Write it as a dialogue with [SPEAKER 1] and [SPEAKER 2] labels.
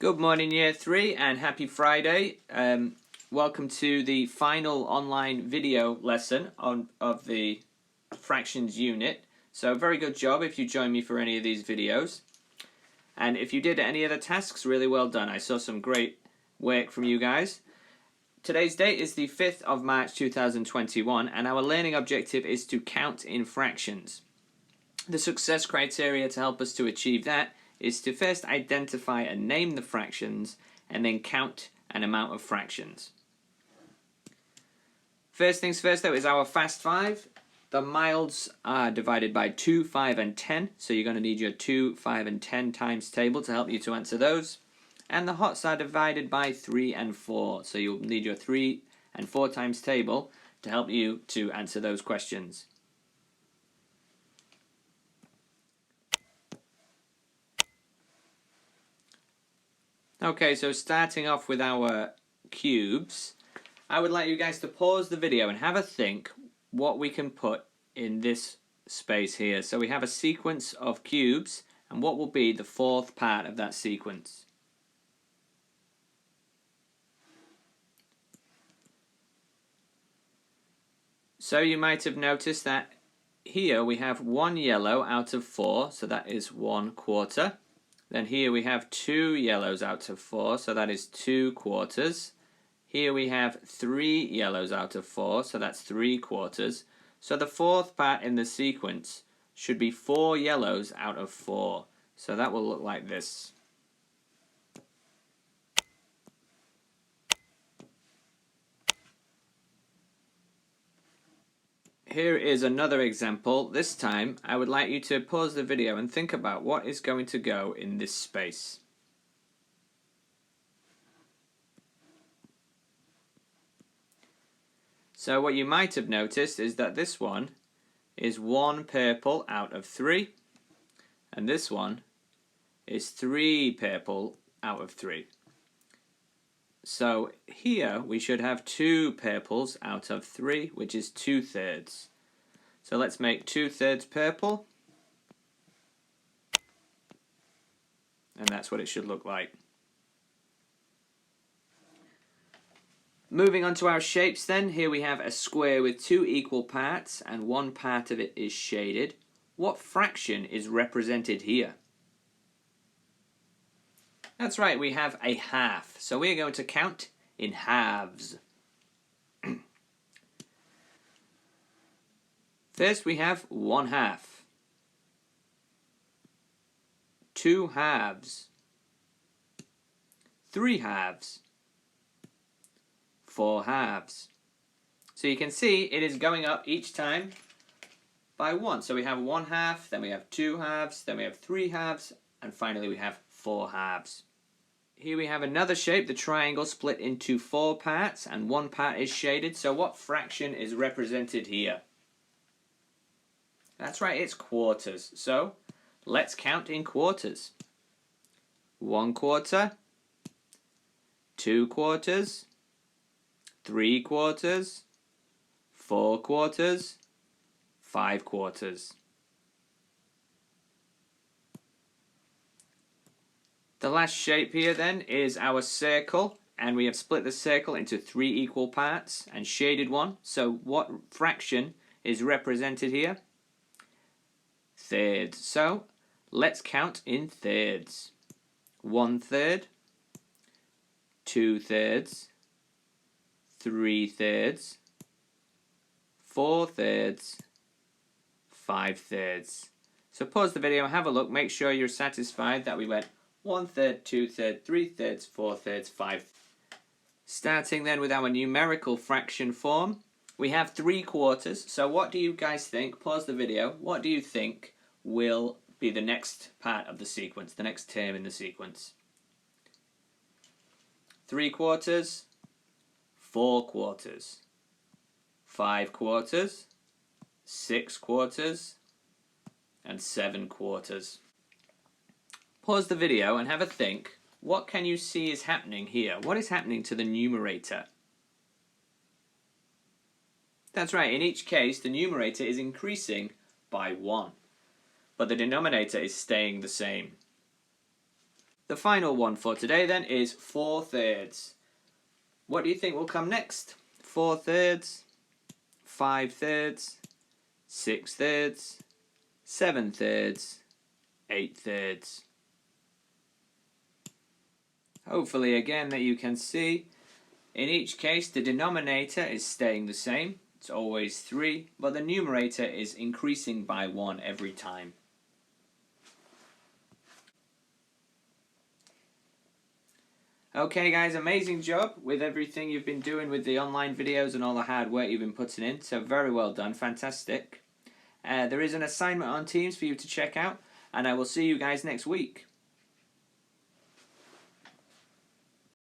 [SPEAKER 1] Good morning, Year 3, and happy Friday. Welcome to the final online video lesson of the fractions unit. So very good job if you join me for any of these videos. And if you did any of the tasks, really well done. I saw some great work from you guys. Today's date is the 5th of March 2021, and our learning objective is to count in fractions. The success criteria to help us to achieve that is to first identify and name the fractions and then count an amount of fractions. First things first though is our fast 5. The milds are divided by 2, 5 and 10, so you're going to need your 2, 5 and 10 times table to help you to answer those. And the hots are divided by 3 and 4, so you'll need your 3 and 4 times table to help you to answer those questions. Okay, so starting off with our cubes, I would like you guys to pause the video and have a think what we can put in this space here. So we have a sequence of cubes, and what will be the fourth part of that sequence? So you might have noticed that here we have 1 yellow out of 4, so that is 1/4. Then here we have 2 yellows out of 4, so that is 2/4. Here we have 3 yellows out of 4, so that's 3/4. So the fourth part in the sequence should be 4 yellows out of 4. So that will look like this. Here is another example. This time I would like you to pause the video and think about what is going to go in this space. So what you might have noticed is that this one is 1 purple out of 3, and this one is 3 purple out of 3. So here we should have 2 purples out of 3, which is 2/3. So let's make 2/3 purple, and that's what it should look like. Moving on to our shapes then, here we have a square with 2 equal parts and 1 part of it is shaded. What fraction is represented here? That's right, we have a half. So we're going to count in halves. First we have 1/2, 2 halves, 3 halves, 4 halves. So you can see it is going up each time by 1. So we have 1/2, then we have 2 halves, then we have 3 halves, and finally we have 4 halves. Here we have another shape, the triangle split into 4 parts, and 1 part is shaded. So what fraction is represented here? That's right, it's quarters. So let's count in quarters. 1/4, 2/4, 3/4, 4/4, 5/4. The last shape here then is our circle, and we have split the circle into 3 equal parts and shaded 1. So what fraction is represented here? Thirds. So let's count in thirds. 1/3, 2/3, 3/3, 4/3, 5/3. So pause the video and have a look. Make sure you're satisfied that we went 1/3, 2/3, 3/3, 4/3, 5. Starting then with our numerical fraction form, we have 3/4. So what do you guys think? Pause the video. What do you think will be the next part of the sequence, the next term in the sequence? 3/4, 4/4, 5/4, 6/4, and 7/4. Pause the video and have a think. What can you see is happening here? What is happening to the numerator? That's right, in each case the numerator is increasing by 1, but the denominator is staying the same. The final one for today then is 4/3. What do you think will come next? 4/3, 5/3, 6/3, 7/3, 8/3. Hopefully again that you can see, in each case the denominator is staying the same, it's always 3, but the numerator is increasing by 1 every time. Okay guys, amazing job with everything you've been doing with the online videos and all the hard work you've been putting in, so very well done, fantastic. There is an assignment on Teams for you to check out, and I will see you guys next week.